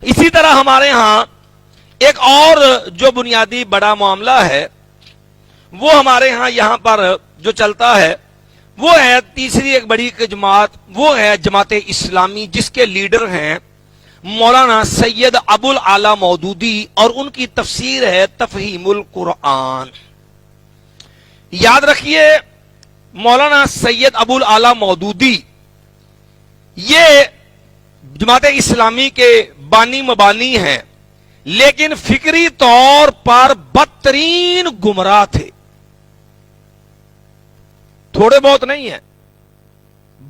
اسی طرح ہمارے ہاں ایک اور جو بنیادی بڑا معاملہ ہے وہ ہمارے ہاں یہاں پر جو چلتا ہے وہ ہے تیسری ایک بڑی جماعت، وہ ہے جماعت اسلامی، جس کے لیڈر ہیں مولانا سید ابو الاعلی مودودی، اور ان کی تفسیر ہے تفہیم القرآن۔ یاد رکھیے مولانا سید ابو الاعلی مودودی یہ جماعت اسلامی کے بانی مبانی ہیں، لیکن فکری طور پر بدترین گمراہ تھے، تھوڑے بہت نہیں ہیں،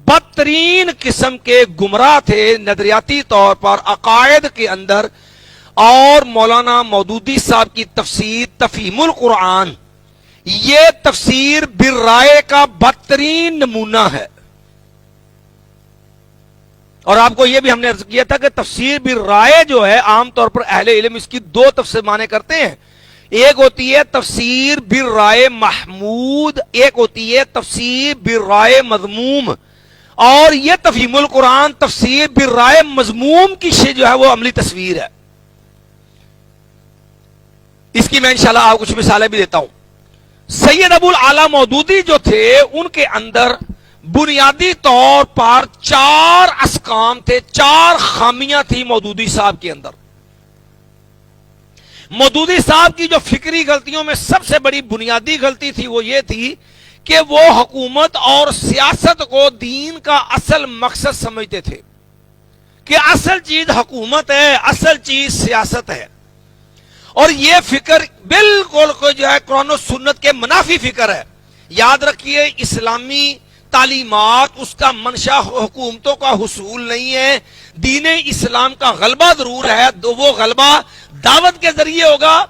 بدترین قسم کے گمراہ تھے نظریاتی طور پر عقائد کے اندر۔ اور مولانا مودودی صاحب کی تفسیر تفہیم القرآن یہ تفسیر بالرائے کا بدترین نمونہ ہے۔ اور آپ کو یہ بھی ہم نے عرض کیا تھا کہ تفسیر بالرائے جو ہے عام طور پر اہل علم اس کی دو تفسیر مانے کرتے ہیں، ایک ہوتی ہے تفسیر بالرائے محمود، ایک ہوتی ہے تفسیر بالرائے مذموم، اور یہ تفہیم القرآن تفسیر بالرائے مذموم کی جو ہے وہ عملی تصویر ہے۔ اس کی میں انشاءاللہ آپ کچھ مثالیں بھی دیتا ہوں۔ سید ابو الاعلی مودودی جو تھے ان کے اندر بنیادی طور پر 4 اسقام تھے، 4 خامیاں تھی مودودی صاحب کے اندر۔ مودودی صاحب کی جو فکری غلطیوں میں سب سے بڑی بنیادی غلطی تھی وہ یہ تھی کہ وہ حکومت اور سیاست کو دین کا اصل مقصد سمجھتے تھے، کہ اصل چیز حکومت ہے، اصل چیز سیاست ہے، اور یہ فکر بالکل جو ہے قرآن و سنت کے منافی فکر ہے۔ یاد رکھیے اسلامی تعلیمات اس کا منشا حکومتوں کا حصول نہیں ہے، دین اسلام کا غلبہ ضرور ہے، وہ غلبہ دعوت کے ذریعے ہوگا،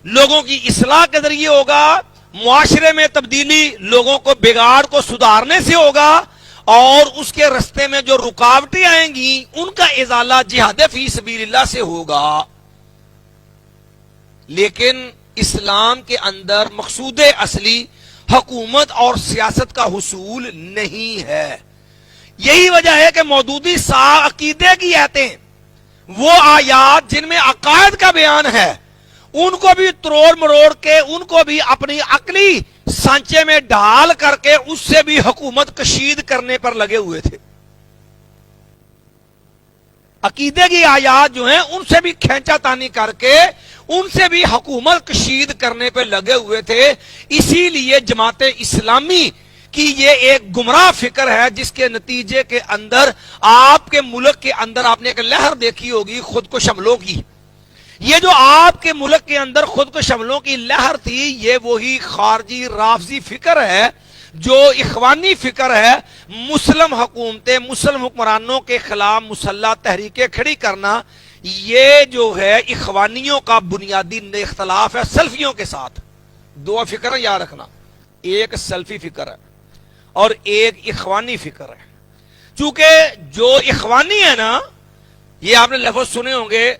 لوگوں کی اصلاح کے ذریعے ہوگا، معاشرے میں تبدیلی لوگوں کو بگاڑ کو سدھارنے سے ہوگا، اور اس کے رستے میں جو رکاوٹیں آئیں گی ان کا ازالہ جہاد فی سبیل اللہ سے ہوگا۔ لیکن اسلام کے اندر مقصود اصلی حکومت اور سیاست کا حصول نہیں ہے۔ یہی وجہ ہے کہ مودودی صاحب عقیدے کی آیتیں، وہ آیات جن میں عقائد کا بیان ہے، ان کو بھی تروڑ مروڑ کے، ان کو بھی اپنی عقلی سانچے میں ڈال کر کے اس سے بھی حکومت کشید کرنے پر لگے ہوئے تھے۔ عقیدے کی آیات جو ہیں ان سے بھی کھینچا تانی کر کے ان سے بھی حکومت کشید کرنے پہ لگے ہوئے تھے۔ اسی لیے جماعت اسلامی کی یہ ایک گمراہ فکر ہے، جس کے نتیجے کے اندر آپ کے ملک کے اندر آپ نے ایک لہر دیکھی ہوگی خود کو شملوں کی۔ یہ جو آپ کے ملک کے اندر خود کو شملوں کی لہر تھی، یہ وہی خارجی رافضی فکر ہے جو اخوانی فکر ہے۔ مسلم حکومتیں، مسلم حکمرانوں کے خلاف مسلح تحریکیں کھڑی کرنا، یہ جو ہے اخوانیوں کا بنیادی اختلاف ہے سلفیوں کے ساتھ۔ دو فکر یاد رکھنا، ایک سلفی فکر ہے اور ایک اخوانی فکر ہے۔ چونکہ جو اخوانی ہے نا، یہ آپ نے لفظ سنے ہوں گے،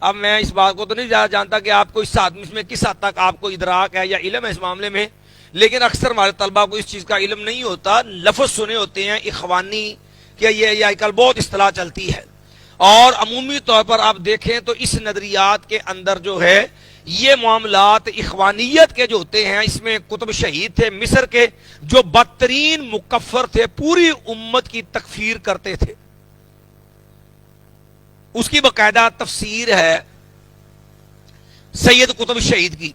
اب میں اس بات کو تو نہیں جانتا کہ آپ کو اس میں کس حد تک آپ کو ادراک ہے یا علم ہے اس معاملے میں، لیکن اکثر ہمارے طلبہ کو اس چیز کا علم نہیں ہوتا۔ لفظ سنے ہوتے ہیں اخوانی، کہ یہ آج کل بہت اصطلاح چلتی ہے، اور عمومی طور پر آپ دیکھیں تو اس نظریات کے اندر جو ہے یہ معاملات اخوانیت کے جو ہوتے ہیں، اس میں قطب شہید تھے مصر کے جو بدترین مکفر تھے، پوری امت کی تکفیر کرتے تھے۔ اس کی باقاعدہ تفسیر ہے سید قطب شہید کی۔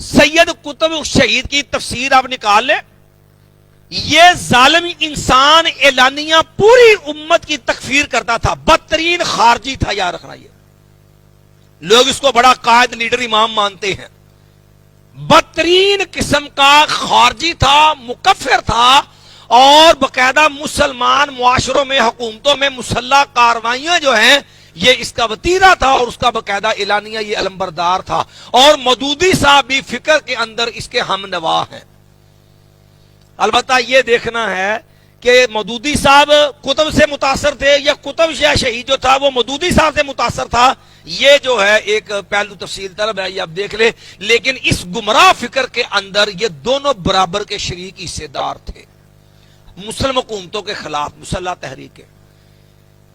سید قطب شہید کی تفسیر آپ نکال لیں، یہ ظالم انسان اعلانیہ پوری امت کی تکفیر کرتا تھا، بدترین خارجی تھا، یاد رکھنا۔ یہ لوگ اس کو بڑا قائد لیڈر امام مانتے ہیں، بدترین قسم کا خارجی تھا، مکفر تھا، اور باقاعدہ مسلمان معاشروں میں، حکومتوں میں مسلح کارروائیاں جو ہیں یہ اس کا وتیرہ تھا، اور اس کا باقاعدہ اعلانیہ یہ علمبردار تھا، اور مودودی صاحب بھی فکر کے اندر اس کے ہم نوا ہیں۔ البتہ یہ دیکھنا ہے کہ مودودی صاحب قطب سے متاثر تھے یا قطب شہید جو تھا وہ مودودی صاحب سے متاثر تھا، یہ جو ہے ایک پہلو تفصیل طلب ہے، یہ آپ دیکھ لیں۔ لیکن اس گمراہ فکر کے اندر یہ دونوں برابر کے شریک حصے دار تھے، مسلم حکومتوں کے خلاف مسلح تحریکیں۔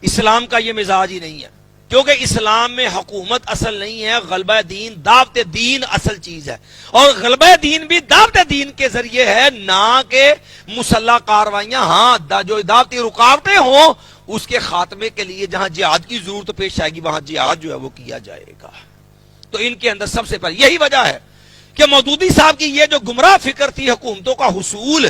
اسلام کا یہ مزاج ہی نہیں ہے۔ کیونکہ اسلام میں حکومت اصل نہیں ہے، غلبہ دین، دعوت دین اصل چیز ہے، اور غلبہ دین بھی دعوت دین کے ذریعے ہے، نہ کہ مسلح کاروائیاں۔ ہاں جو دعوتی رکاوٹیں ہوں اس کے خاتمے کے لیے جہاں جہاد کی ضرورت پیش آئے گی وہاں جہاد جو ہے وہ کیا جائے گا۔ تو ان کے اندر سب سے پہلے یہی وجہ ہے کہ مودودی صاحب کی یہ جو گمراہ فکر تھی حکومتوں کا حصول،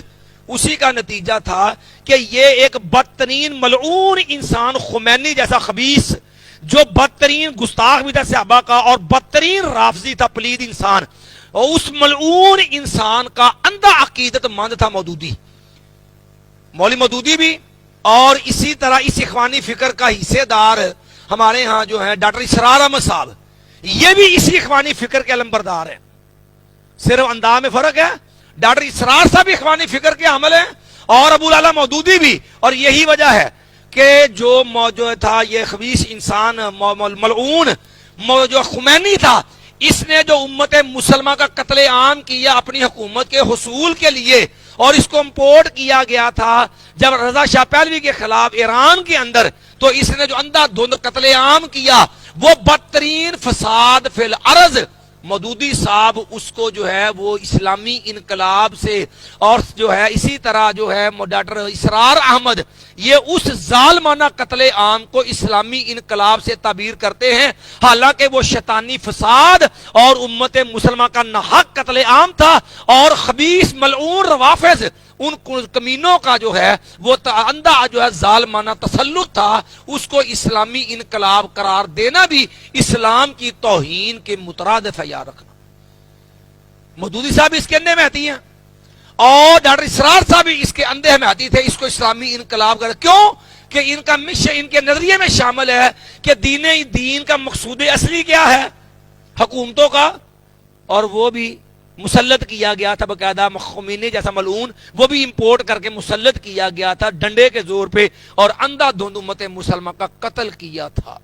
اسی کا نتیجہ تھا کہ یہ ایک بدترین ملعون انسان خمینی جیسا خبیث، جو بدترین گستاخ بھی تھا صحابہ کا اور بدترین رافضی تھا، پلید انسان، اور اس ملعون انسان کا اندھا عقیدت مند تھا مودودی، مولوی مودودی بھی، اور اسی طرح اس اخوانی فکر کا حصے دار ہمارے ہاں جو ہیں ڈاکٹر اسرار احمد صاحب، یہ بھی اسی اخوانی فکر کے علمبردار ہیں، صرف انداز میں فرق ہے۔ ڈاکٹر اسرار صاحب اخوانی فکر کے حامل ہیں اور ابو العلا مودودی بھی، اور یہی وجہ ہے کہ جو موجود تھا یہ خبیث انسان ملعون جو خمینی تھا، اس نے جو امت مسلمہ کا قتل عام کیا اپنی حکومت کے حصول کے لیے، اور اس کو امپورٹ کیا گیا تھا جب رضا شاہ پہلوی کے خلاف ایران کے اندر، تو اس نے جو اندھا دھند قتل عام کیا وہ بدترین فساد فی الارض، مودودی صاحب اس کو جو ہے وہ اسلامی انقلاب سے، اور جو ہے اسی طرح جو ہے ڈاکٹر اسرار احمد یہ اس ظالمانہ قتل عام کو اسلامی انقلاب سے تعبیر کرتے ہیں، حالانکہ وہ شیطانی فساد اور امت مسلمہ کا ناحق قتل عام تھا، اور خبیث ملعون روافظ ان کمینوں کا جو ہے وہ اندھا جو ہے ظالمانہ تسلط تھا، اس کو اسلامی انقلاب قرار دینا بھی اسلام کی توہین کے مترادف ہے، یاد رکھنا۔ مودودی صاحب اس کے اندھے میں آتی ہیں اور ڈاکٹر اسرار صاحب بھی اس کے اندھے میں آتی تھے، اس کو اسلامی انقلاب کر، کیوں کہ ان کا مشن ان کے نظریے میں شامل ہے کہ دین کا مقصود اصلی کیا ہے، حکومتوں کا، اور وہ بھی مسلط کیا گیا تھا باقاعدہ، خمینی جیسا ملعون وہ بھی امپورٹ کر کے مسلط کیا گیا تھا ڈنڈے کے زور پہ، اور اندھا دھند امت مسلمہ کا قتل کیا تھا۔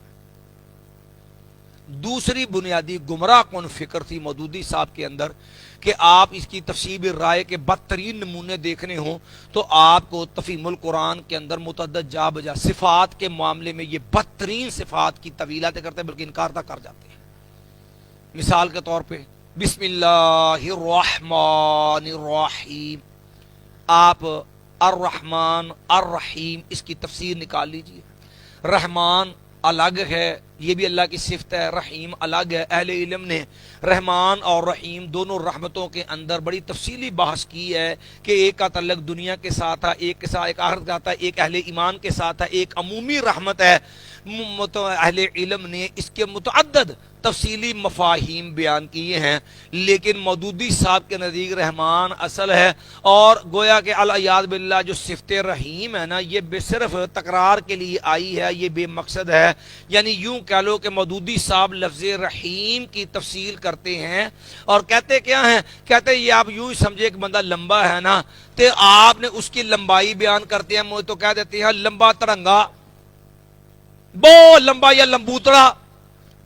دوسری بنیادی گمراہ کن فکر تھی مودودی صاحب کے اندر کہ آپ اس کی تفسیر رائے کے بدترین نمونے دیکھنے ہوں تو آپ کو تفہیم القرآن کے اندر متعدد جا بجا صفات کے معاملے میں یہ بدترین صفات کی طویلاتیں کرتے ہیں، بلکہ انکار تک کر جاتے ہیں۔ مثال کے طور پہ بسم اللہ الرحمن الرحیم، آپ الرحمن الرحیم اس کی تفسیر نکال لیجئے۔ رحمان الگ ہے، یہ بھی اللہ کی صفت ہے، رحیم الگ ہے۔ اہل علم نے رحمان اور رحیم دونوں رحمتوں کے اندر بڑی تفصیلی بحث کی ہے کہ ایک کا تعلق دنیا کے ساتھ ہے، ایک کے ساتھ ایک آخرت کا ہے، ایک اہل ایمان کے ساتھ ہے، ایک عمومی رحمت ہے۔ اہل علم نے اس کے متعدد تفصیلی مفاہیم بیان کیے ہیں، لیکن مودودی صاحب کے نزدیک رحمان اصل ہے، اور گویا کہ الیاذ باللہ جو صفت رحیم ہے نا یہ صرف تکرار کے لیے آئی ہے، یہ بے مقصد ہے۔ یعنی یوں کہہ لو کہ مودودی صاحب لفظ رحیم کی تفصیل کرتے ہیں اور کہتے کیا ہیں، کہتے یہ آپ یوں ہی سمجھے کہ بندہ لمبا ہے نا، تو آپ نے اس کی لمبائی بیان کرتے ہیں، مجھے تو کہہ دیتے ہیں لمبا ترنگا، بہت لمبا یا لمبوتڑا،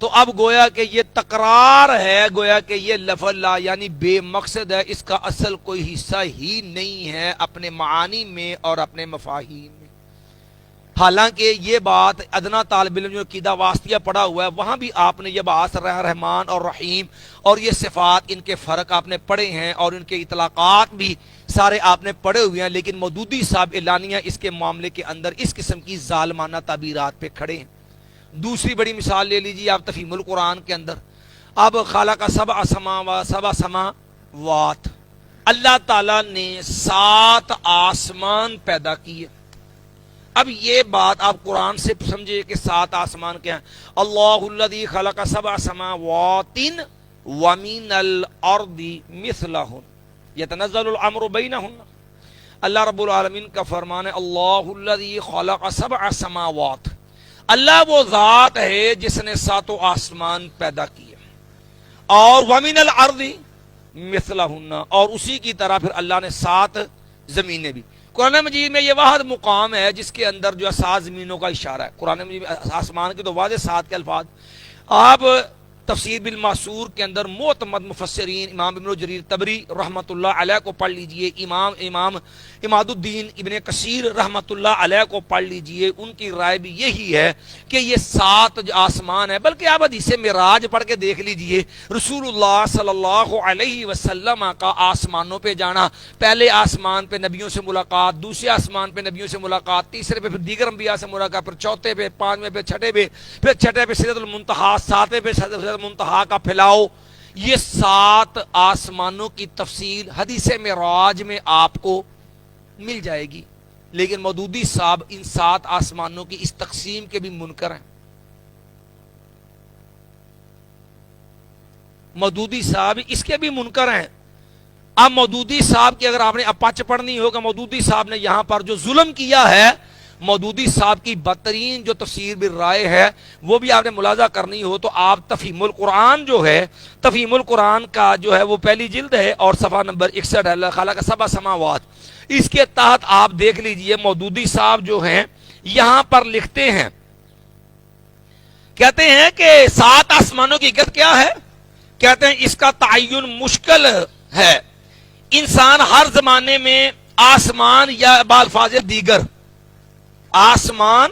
تو اب گویا کہ یہ تکرار ہے، گویا کہ یہ لفظ لا یعنی بے مقصد ہے، اس کا اصل کوئی حصہ ہی نہیں ہے اپنے معانی میں اور اپنے مفاہیم میں۔ حالانکہ یہ بات ادنا طالب علم جو عقیدہ واسطیہ پڑھا ہوا ہے وہاں بھی آپ نے یہ بات رحمان اور رحیم اور یہ صفات ان کے فرق آپ نے پڑھے ہیں، اور ان کے اطلاقات بھی سارے آپ نے پڑھے ہوئے ہیں، لیکن مودودی صاحب اعلانیہ اس کے معاملے کے اندر اس قسم کی ظالمانہ تعبیرات پہ کھڑے ہیں۔ دوسری بڑی مثال لے لیجیے آپ تفہیم القرآن کے اندر، اب خالق سبع سماوات، اللہ تعالیٰ نے 7 آسمان پیدا کیے۔ اب یہ بات آپ قرآن سے سمجھے کہ 7 آسمان کیا ہیں۔ اللہ الذی خلق 7 سماوات ومن الارض مثلہن یتنزل الامر بینہن، اللہ رب العالمین کا فرمان ہے اللہ الذی خلق 7 سماوات، اللہ وہ ذات ہے جس نے 7 آسمان پیدا کیے، اور ومن الارض مثلہن، اور اسی کی طرح پھر اللہ نے 7 زمینیں بھی۔ قرآن مجید میں یہ واحد مقام ہے جس کے اندر جو ہے 7 زمینوں کا اشارہ ہے۔ قرآن مجید آسمان کے تو واضح 7 کے الفاظ، آپ تفسیر بالماسور کے اندر معتمد مفسرین امام ابن جریر طبری رحمۃ اللہ علیہ کو پڑھ لیجئے، امام اماد الدین ابن کثیر رحمۃ اللہ علیہ کو پڑھ لیجئے، ان کی رائے بھی یہی ہے کہ یہ 7 جو آسمان ہے، بلکہ آپ حدیث معراج پڑھ کے دیکھ لیجئے، رسول اللہ صلی اللہ علیہ وسلم کا آسمانوں پہ جانا، پہلے آسمان پہ نبیوں سے ملاقات، دوسرے آسمان پہ نبیوں سے ملاقات، تیسرے پہ پھر دیگر انبیاء سے ملاقات، پھر چوتھے پہ، پانچویں پہ، چھٹے پہ، پھر چھٹے پہ سدرۃ المنتہا، ساتویں پہ سدرۃ المنتہا کا پھیلاؤ، یہ 7 آسمانوں کی تفصیل حدیث معراج میں آپ کو مل جائے گی۔ لیکن مودودی صاحب ان 7 آسمانوں کی اس تقسیم کے بھی منکر ہیں۔ مودودی صاحب اس کے بھی منکر ہیں۔ اب مودودی صاحب کی اگر آپ نے اپچ پڑھنی ہوگا، مودودی صاحب نے یہاں پر جو ظلم کیا ہے، مودودی صاحب کی بدترین جو تفسیر بالرائے ہے وہ بھی آپ نے ملاحظہ کرنی ہو تو آپ تفہیم القرآن جو ہے، تفہیم القرآن کا جو ہے وہ پہلی جلد ہے اور صفحہ نمبر 61 ہے، اللہ خالق سبع سماوات، اس کے تحت آپ دیکھ لیجئے مودودی صاحب جو ہیں یہاں پر لکھتے ہیں، کہتے ہیں کہ 7 آسمانوں کی حقیقت کیا ہے؟ کہتے ہیں اس کا تعین مشکل ہے، انسان ہر زمانے میں آسمان یا بالفاظ دیگر، آسمان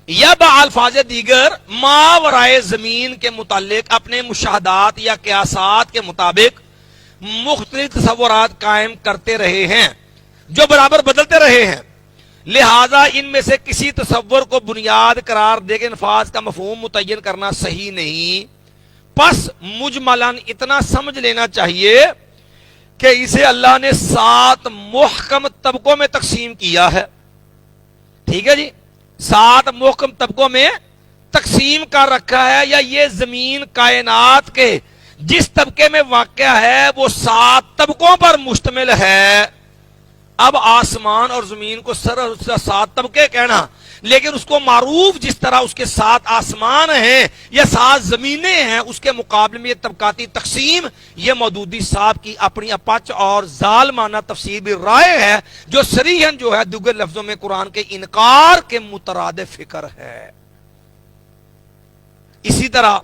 یا بالفاظ دیگر ماورائے زمین کے متعلق اپنے مشاہدات یا قیاسات کے مطابق مختلف تصورات قائم کرتے رہے ہیں جو برابر بدلتے رہے ہیں، لہذا ان میں سے کسی تصور کو بنیاد قرار دے کے انفاذ کا مفہوم متعین کرنا صحیح نہیں، پس مجملاً اتنا سمجھ لینا چاہیے کہ اسے اللہ نے 7 محکم طبقوں میں تقسیم کیا ہے۔ ٹھیک ہے جی، 7 محکم طبقوں میں تقسیم کر رکھا ہے، یا یہ زمین کائنات کے جس طبقے میں واقع ہے وہ 7 طبقوں پر مشتمل ہے۔ اب آسمان اور زمین کو 7 طبقے کہنا، لیکن اس کو معروف جس طرح اس کے 7 آسمان ہیں یا 7 زمینیں ہیں، اس کے مقابلے میں یہ طبقاتی تقسیم، یہ مودودی صاحب کی اپنی اپچ اور ظالمانہ تفسیر بھی رائے ہے، جو صریحاً جو ہے دیگر لفظوں میں قرآن کے انکار کے مترادف فکر ہے۔ اسی طرح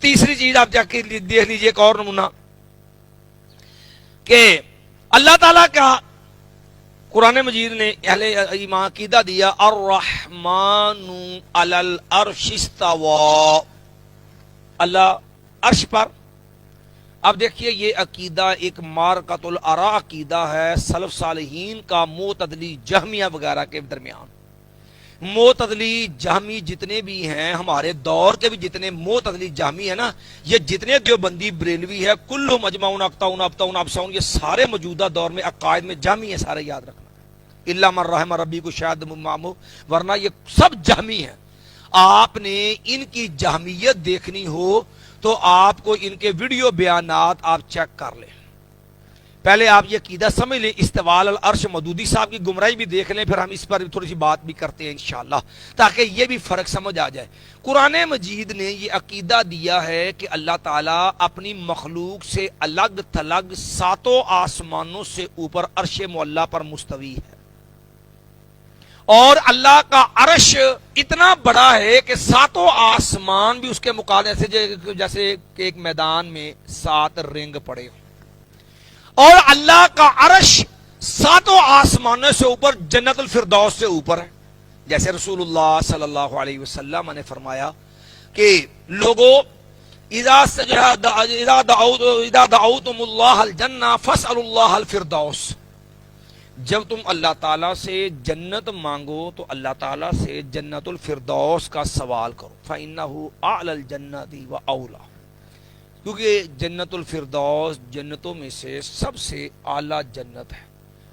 تیسری چیز آپ جا کے دیکھ لیجئے، ایک اور نمونہ، کہ اللہ تعالیٰ کا قرآن مجید نے اہل ایمان عقیدہ دیا الرحمن علی العرش استوى، اللہ عرش پر۔ اب دیکھیے یہ عقیدہ ایک مارکۃ الآراء عقیدہ ہے سلف صالحین کا، معتزلی جہمیہ وغیرہ کے درمیان۔ معتزلی جہمی جتنے بھی ہیں ہمارے دور کے بھی جتنے معتزلی جہمی ہیں نا، یہ جتنے دیوبندی بریلوی ہے، کلو مجمعون اقطعون ابطعون ابصعون، یہ سارے موجودہ دور میں عقائد میں جہمی ہیں، سارے یاد رکھنا، الا من رحم ربی کو شاید مامو، ورنہ یہ سب جہمی ہیں۔ آپ نے ان کی جہمیت دیکھنی ہو تو آپ کو ان کے ویڈیو بیانات آپ چیک کر لیں، پہلے آپ یہ عقیدہ سمجھ لیں، استواء العرش، مودودی صاحب کی گمراہی بھی دیکھ لیں، پھر ہم اس پر تھوڑی سی بات بھی کرتے ہیں انشاءاللہ، تاکہ یہ بھی فرق سمجھ آ جائے۔ قرآن مجید نے یہ عقیدہ دیا ہے کہ اللہ تعالیٰ اپنی مخلوق سے الگ تھلگ 7 آسمانوں سے اوپر عرش معلیٰ پر مستوی ہے، اور اللہ کا عرش اتنا بڑا ہے کہ 7 آسمان بھی اس کے مقابلے سے جیسے کہ ایک میدان میں 7 رنگ پڑے ہوں، اور اللہ کا عرش 7 آسمانوں سے اوپر جنت الفردوس سے اوپر ہے، جیسے رسول اللہ صلی اللہ علیہ وسلم نے فرمایا کہ لوگوں اذا دعوتم اللہ الجنہ فاسألوا اللہ الفردوس، جب تم اللہ تعالیٰ سے جنت مانگو تو اللہ تعالیٰ سے جنت الفردوس کا سوال کرو، فإنہ اعلی الجنۃ وأولی، کیونکہ جنت الفردوس جنتوں میں سے سب سے اعلیٰ جنت ہے،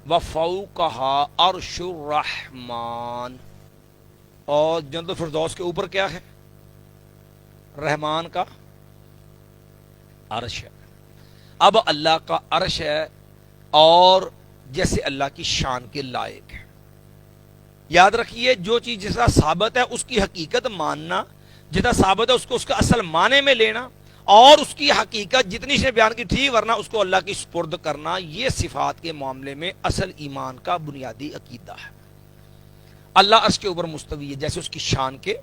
وفوقہا عرش الرحمن، اور جنت الفردوس کے اوپر کیا ہے؟ رحمان کا عرش ہے۔ اب اللہ کا عرش ہے اور جیسے اللہ کی شان کے لائق ہے۔ یاد رکھیے جو چیز جس طرح ثابت ہے اس کی حقیقت ماننا، جتنا ثابت ہے اس کو اس کا اصل معنی میں لینا، اور اس کی حقیقت جتنی سے بیان کی تھی ورنہ اس کو اللہ کی سپرد کرنا، یہ صفات کے معاملے میں اصل ایمان کا بنیادی عقیدہ ہے۔ اللہ عرش کے اوپر مستوی ہے جیسے اس کی شان کے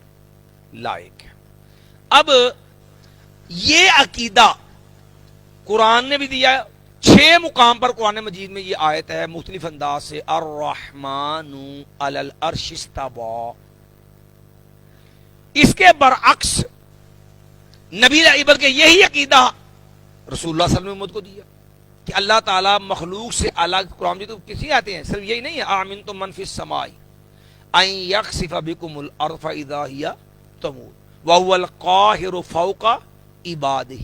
لائق ہے۔ اب یہ عقیدہ قرآن نے بھی دیا ہے، 6 مقام پر قرآن مجید میں یہ آیت ہے مختلف انداز سے، الرحمن علی العرش استوی۔ اس کے برعکس نبی بلکہ یہی عقیدہ رسول اللہ صلی اللہ علیہ وسلم کو دیا کہ اللہ تعالیٰ مخلوق سے الگ۔ قرآن تو کسی آتے ہیں، صرف یہی نہیں ہے آمنتم من فی السماء ان یخسف بکم الارض فاذا ہی تمور وهو القاہر فوق عبادہ۔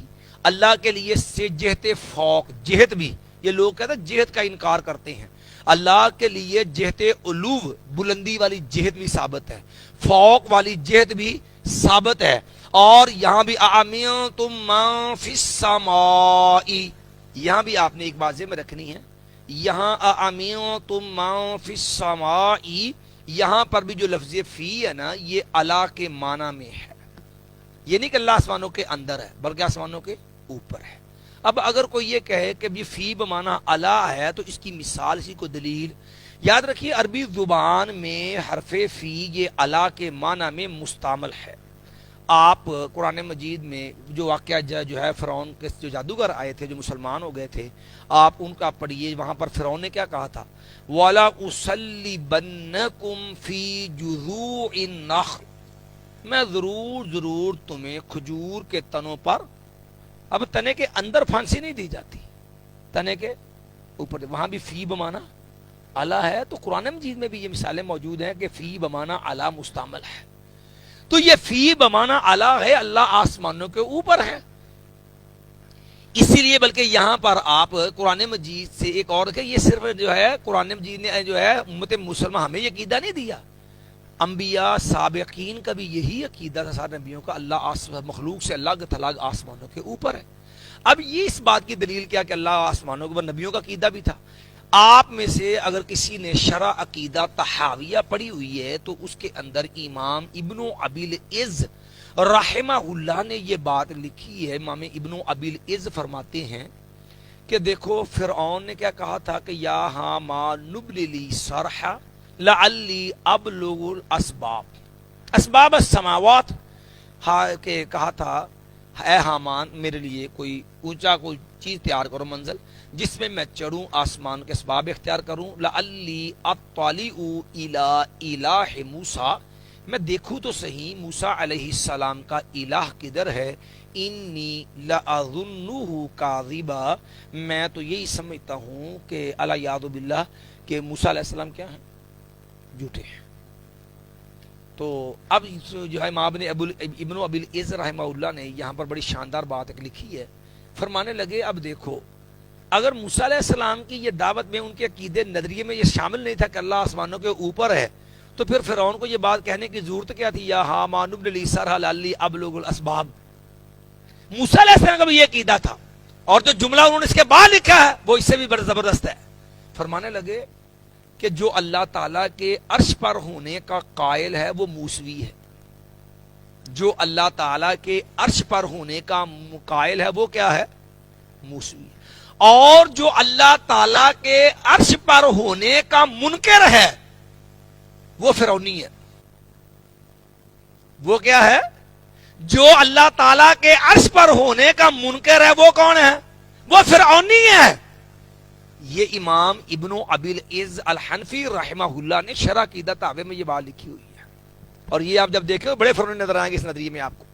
اللہ کے لیے سے جہت فوق، جہت بھی یہ لوگ کہتے ہیں جہت کا انکار کرتے ہیں، اللہ کے لیے جہت علو بلندی والی جہت بھی ثابت ہے، فوق والی جہت بھی ثابت ہے۔ اور یہاں بھی اَأَمِنتُم مَّن فِی السَّمَاءِ، یہاں بھی آپ نے ایک بات ذہن میں رکھنی ہے، یہاں اَأَمِنتُم مَّن فِی السَّمَاءِ، یہاں پر بھی جو لفظ فی ہے نا، یہ اللہ کے معنی میں ہے، یہ نہیں کہ اللہ آسمانوں کے اندر ہے بلکہ آسمانوں کے اوپر ہے۔ اب اگر کوئی یہ کہے کہ بھی فی بمعنی اللہ ہے تو اس کی مثال، اسی کو دلیل یاد رکھیے، عربی زبان میں حرف فی یہ اللہ کے معنی میں مستعمل ہے۔ آپ قرآن مجید میں جو واقعہ جو ہے فرعون کے جو جادوگر آئے تھے جو مسلمان ہو گئے تھے، آپ ان کا پڑھیے، وہاں پر فرعون نے کیا کہا تھا، وَلَا أُصَلِّبَنَّكُمْ فِي جُذُوعِ النَّخْلِ، میں ضرور تمہیں کھجور کے تنوں پر، اب تنے کے اندر پھانسی نہیں دی جاتی، تنے کے اوپر، وہاں بھی فی بمانا اعلیٰ ہے، تو قرآن مجید میں بھی یہ مثالیں موجود ہیں کہ فی بمانا اعلیٰ مستعمل ہے۔ تو یہ فی بمانا اعلیٰ ہے، اللہ آسمانوں کے اوپر ہے، اسی لیے بلکہ یہاں پر آپ قرآن مجید سے ایک اور کہ یہ صرف جو ہے قرآن مجید نے جو ہے امت مسلمہ ہمیں یہ عقیدہ نہیں دیا، انبیاء سابقین کا بھی یہی عقیدہ تھا سارے نبیوں کا، اللہ مخلوق سے الگ تھلگ آسمانوں کے اوپر ہے۔ اب یہ اس بات کی دلیل کیا کہ اللہ آسمانوں کے اوپر، نبیوں کا عقیدہ بھی تھا۔ آپ میں سے اگر کسی نے شرح عقیدہ طحاویہ پڑھی ہوئی ہے تو اس کے اندر امام ابن ابی العز رحمہ اللہ نے یہ بات لکھی ہے۔ امام ابن ابی العز فرماتے ہیں کہ دیکھو فرعون نے کیا کہا تھا کہ یا حامان ابن لی صرحا لعلی ابلغ الاسباب، اسباب السماوات، کہ کہا تھا اے حامان میرے لیے کوئی اونچا کوئی چیز تیار کرو، منزل جس میں میں چڑھوں، آسمان کے اسباب اختیار کروں، لعلی اطلع الی الہ موسیٰ، میں دیکھوں تو صحیح موسیٰ علیہ السلام کا الہ کدھر ہے، انی لأظنہ کاذبا، میں تو یہی سمجھتا ہوں کہ الیاذ باللہ کہ موسیٰ علیہ السلام کیا ہیں، جھوٹے ہیں۔ تو اب جو ہے امام ابن ابی العز رحمہ اللہ نے یہاں پر بڑی شاندار بات ایک لکھی ہے، فرمانے لگے اب دیکھو اگر موسیٰ علیہ السلام کی یہ دعوت میں ان کے عقیدے نظریے میں یہ شامل نہیں تھا کہ اللہ آسمانوں کے اوپر ہے، تو پھر فرعون کو یہ بات کہنے کی ضرورت کیا تھی، یا حامان ابن لی صرحا لعلی ابلغ الاسباب۔ موسیٰ علیہ السلام کا بھی یہ عقیدہ تھا، اور جو جملہ انہوں نے اس کے بعد لکھا ہے وہ اس سے بھی بڑا زبردست ہے۔ فرمانے لگے کہ جو اللہ تعالیٰ کے عرش پر ہونے کا قائل ہے وہ موسوی ہے، جو اللہ تعالیٰ کے عرش پر ہونے کا قائل ہے وہ کیا ہے، موسوی، اور جو اللہ تعالیٰ کے عرش پر ہونے کا منکر ہے وہ فرعونی ہے۔ وہ کیا ہے، جو اللہ تعالیٰ کے عرش پر ہونے کا منکر ہے وہ کون ہے، وہ فرعونی ہے۔ یہ امام ابن ابی العز الحنفی رحمہ اللہ نے شرح عقیدہ طحاوی میں یہ بات لکھی ہوئی ہے، اور یہ آپ جب دیکھیں بڑے فرعونی نظر آئیں گے اس نظریے میں آپ کو۔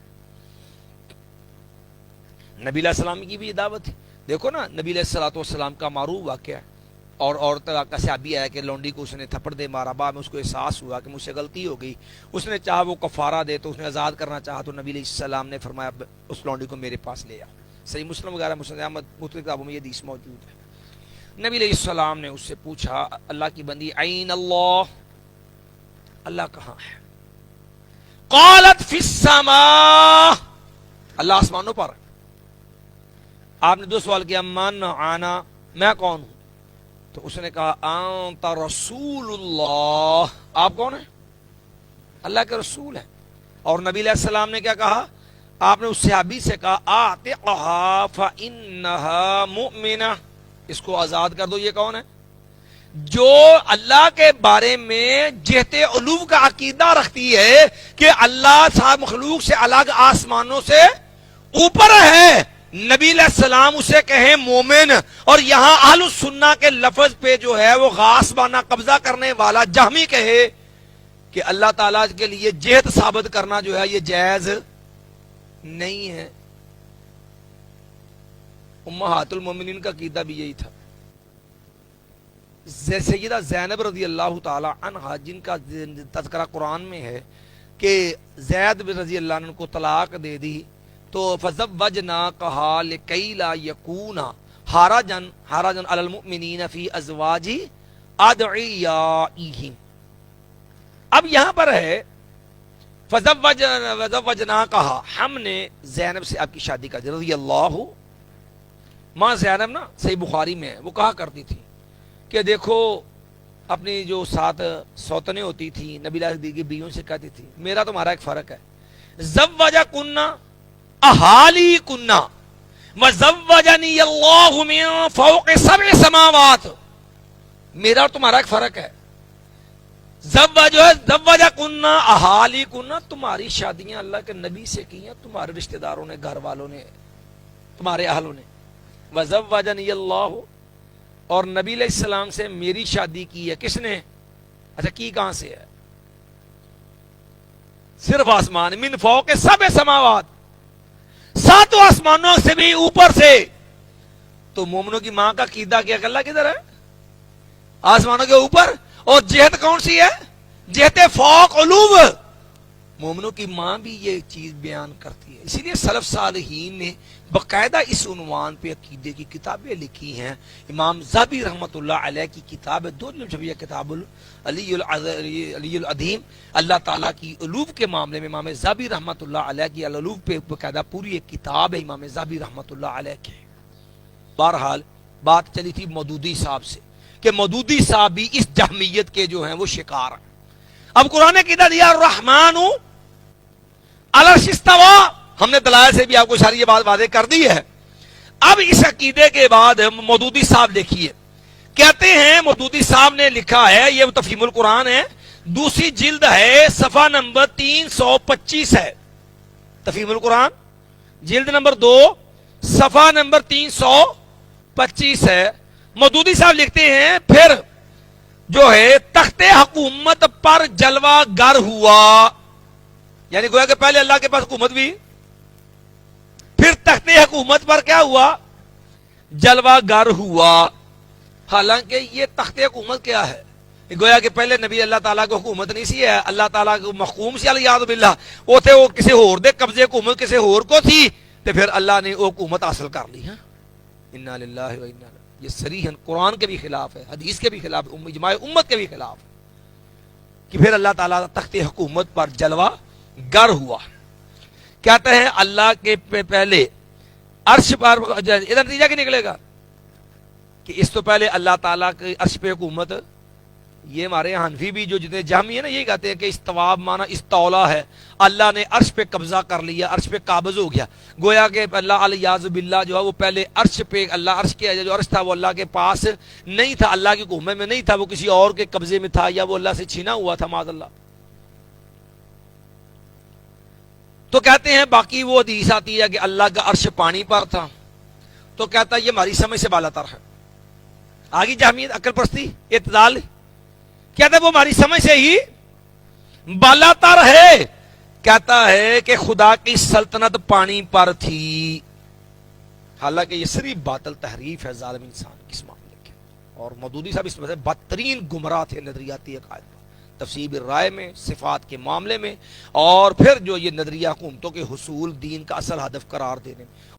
نبی علیہ السلام کی بھی یہ دعوت ہے، دیکھو نا نبی علیہ السلام کا معروف واقعہ ہے، اور عورت کا صحابی آیا کہ لونڈی کو اس نے تھپڑ دے مارا، بعد میں اس کو احساس ہوا کہ مجھ سے غلطی ہو گئی، اس نے چاہا وہ کفارہ دے تو اس نے آزاد کرنا چاہا، تو نبی علیہ السلام نے فرمایا اس لونڈی کو میرے پاس لے آ۔ صحیح مسلم وغیرہ مسلم احمد مختلف کتابوں میں یہ حدیث موجود ہے۔ نبی علیہ السلام نے اس سے پوچھا اللہ کی بندی عین اللہ، اللہ کہاں ہے، قالت فی السماء، اللہ آسمانوں پر۔ آپ نے 2 سوال کیا، من آنا، میں کون ہوں، تو اس نے کہا انت رسول اللہ، آپ کون ہیں، اللہ کے رسول ہیں۔ اور نبی علیہ السلام نے کیا کہا، آپ نے اس صحابی سے کہا اعتقها فانها مؤمنہ، اس کو آزاد کر دو، یہ کون ہے، جو اللہ کے بارے میں جہت علو کا عقیدہ رکھتی ہے کہ اللہ صاحب مخلوق سے الگ آسمانوں سے اوپر ہے نبی علیہ السلام اسے کہیں مومن، اور یہاں اہل السنہ کے لفظ پہ جو ہے وہ غاصبانہ قبضہ کرنے والا جہمی کہے کہ اللہ تعالیٰ کے لیے جہت ثابت کرنا جو ہے یہ جائز نہیں ہے۔ امہات المومنین کا عقیدہ بھی یہی تھا۔ سیدہ زینب رضی اللہ تعالی عنہا جن کا تذکرہ قرآن میں ہے کہ زید بن رضی اللہ عنہ کو طلاق دے دی تو فزوجناکہا لکی لا یکون حرجا علی المؤمنین فی ازواج ادعیائہم۔ اب یہاں پر ہے فزوجناکہا، ہم نے زینب سے آپ کی شادی کر دی رضی اللہ۔ ماں زینب نا صحیح بخاری میں ہے، وہ کہا کرتی تھی کہ دیکھو اپنی جو ساتھ سوتنیں ہوتی تھی نبی اللہ کی بیویوں سے کہتی تھی میرا تمہارا ایک فرق ہے، زوجکننا اہالی کننا وزوجنی اللہ من فوق سبع سماوات، میرا اور تمہارا ایک فرق ہے، زوجکننا اہالی کننا، تمہاری شادیاں اللہ کے نبی سے کی ہیں، تمہارے رشتہ داروں نے، گھر والوں نے، تمہارے اہلوں نے، وزوجنی اللہ، اور نبی علیہ السلام سے میری شادی کی ہے، کس نے؟ اچھا کی کہاں سے ہے؟ صرف آسمان، من فوق سبع سماوات، ساتوں آسمانوں سے بھی اوپر سے۔ تو مومنوں کی ماں کا عقیدہ کیا کہ اللہ کدھر ہے؟ آسمانوں کے اوپر، اور جہت کون سی ہے؟ جہت فوق علو۔ مومنوں کی ماں بھی یہ چیز بیان کرتی ہے، اسی لیے سلف صالحین نے باقاعدہ اس عنوان پہ عقیدے کی کتابیں لکھی ہیں۔ امام ذہبی رحمۃ اللہ علیہ کی کتاب ہے 2 جلد چھپی ہے، کتاب علی العظیم، اللہ تعالیٰ کی علوم کے معاملے میں امام ذہبی رحمۃ اللہ علیہ کی علوم پہ باقاعدہ پوری ایک کتاب ہے امام ذہبی رحمۃ اللہ علیہ کی۔ بہرحال بات چلی تھی مودودی صاحب سے کہ مودودی صاحب بھی اس جہمیت کے جو ہیں وہ شکار ہیں۔ اب قرآن نے عقیدہ دیا الرحمن علی العرش استوی، ہم نے دلائل سے بھی آپ کو ساری یہ بات واضح کر دی ہے۔ اب اس عقیدے کے بعد مودودی صاحب دیکھیے، کہتے ہیں مودودی صاحب نے لکھا ہے، یہ تفہیم القرآن ہے، دوسری جلد ہے، صفحہ نمبر 325 ہے، تفہیم القرآن جلد نمبر 2 صفحہ نمبر 325 ہے۔ مودودی صاحب لکھتے ہیں پھر جو ہے تخت حکومت پر جلوہ گر ہوا، یعنی گویا کہ پہلے اللہ کے پاس حکومت بھی، پھر تخت حکومت پر کیا ہوا؟ جلوہ گر ہوا۔ حالانکہ یہ تخت حکومت کیا ہے؟ گویا کہ پہلے نبی اللہ تعالیٰ کو حکومت نہیں سی ہے، اللہ تعالیٰ کو محکوم سی علیہ باللہ، وہ تھے وہ کسی اور دے قبضے حکومت کسی اور کو تھی، تو پھر اللہ نے وہ حکومت حاصل کر لی ہے۔ انا للہ و انا الیہ، یہ صریحاً قرآن کے بھی خلاف ہے، حدیث کے بھی خلاف، اجماع امت کے بھی خلاف ہے کہ پھر اللہ تعالیٰ تخت حکومت پر جلوہ گر ہوا۔ کہتے ہیں اللہ کے پہلے عرش پر، ادھر نتیجہ کیا نکلے گا کہ اس تو پہلے اللہ تعالیٰ کے عرش پہ حکومت، یہ ہمارے حنفی بھی جو جتنے جہمی ہیں نا یہی کہتے ہیں کہ استوا مانا استولا ہے، اللہ نے عرش پہ قبضہ کر لیا، عرش پہ قابض ہو گیا، گویا کہ اللہ الیاذ باللہ جو ہے وہ پہلے عرش پہ، اللہ عرش کے جو عرش تھا وہ اللہ کے پاس نہیں تھا، اللہ کی حکومت میں نہیں تھا، وہ کسی اور کے قبضے میں تھا، یا وہ اللہ سے چھینا ہوا تھا معاذ اللہ۔ تو کہتے ہیں باقی وہ حدیث آتی ہے کہ اللہ کا عرش پانی پر تھا، تو کہتا ہے یہ ہماری سمجھ سے بالا تر ہے۔ آگی جہمیت، عقل پرستی، اعتدال، کہتا ہے وہ ہماری سمجھ سے ہی بالا تر ہے۔ کہتا ہے کہ خدا کی سلطنت پانی پر تھی، حالانکہ یہ صرف باطل تحریف ہے ظالم انسان کی اس معاملے کے، اور مودودی صاحب اس میں سے بدترین گمراہ تھے نظریاتی عقائد پر، تفسیر الرائے میں، صفات کے معاملے میں، اور پھر جو یہ نظریہ حکومتوں کے حصول دین کا اصل ہدف قرار دینے میں۔